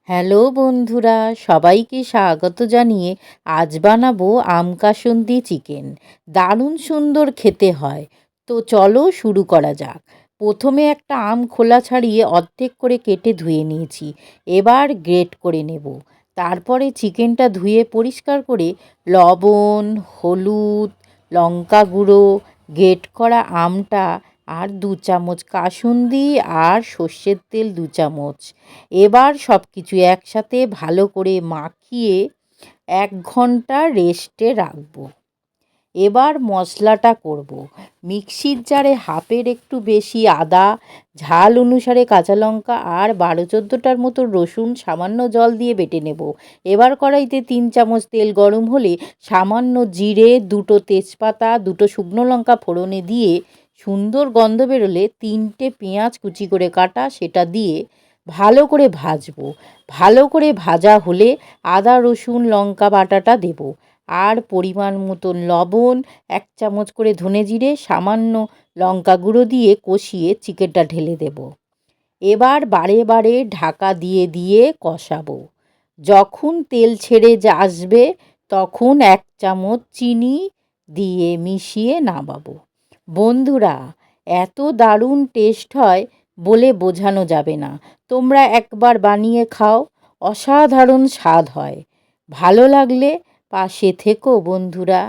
Hello বন্ধুরা, সবাইকে স্বাগত জানিয়ে আজ বানাবো আম কাসুন্দি চিকেন। দারুণ সুন্দর খেতে হয়। তো চলো শুরু করা যাক। প্রথমে একটা আম খোলা ছাড়িয়ে অর্ধেক করে কেটে ধুয়ে নিয়েছি। এবার গ্রেট করে নেব। তারপরে চিকেনটা ধুয়ে পরিষ্কার করে লবণ, হলুদ, লঙ্কা গুঁড়ো, গ্রেট করা আমটা আর 2 চামচ কাসুন্দি আর সর্ষের তেল 2 চামচ। এবার সব কিছু একসাথে ভালো করে মাখিয়ে 1 ঘন্টা রেস্টে রাখবো। এবার মশলাটা করব। মিক্সির জারে হাফের একটু বেশি আদা, ঝাল অনুসারে কাঁচা লঙ্কা আর 12-14টার মতো রসুন সামান্য জল দিয়ে বেটে নেব। এবার কড়াইতে 3 চামচ তেল গরম হলে সামান্য জিরে, 2টো তেজপাতা, 2টো শুকনো লঙ্কা ফোড়নে দিয়ে সুন্দর গন্ধ বেরোলে 3টে পেঁয়াজ কুচি করে কাটা সেটা দিয়ে ভালো করে ভাজবো। ভালো করে ভাজা হলে আদা, রসুন, লঙ্কা বাটাটা দেব। আর পরিমাণ মতন লবণ, 1 চামচ করে ধনে জিরে, সামান্য লঙ্কা গুঁড়ো দিয়ে কষিয়ে চিকেনটা ঢেলে দেব। এবার বারে বারে ঢাকা দিয়ে দিয়ে কষাবো। যখন তেল ছেড়ে আসবে তখন 1 চামচ চিনি দিয়ে মিশিয়ে নামাবো। বন্ধুরা, এত দারুণ টেস্ট হয় বলে বোঝানো যাবে না। তোমরা একবার বানিয়ে খাও, অসাধারণ স্বাদ হয়। ভালো লাগলে পাশে থেকো বন্ধুরা।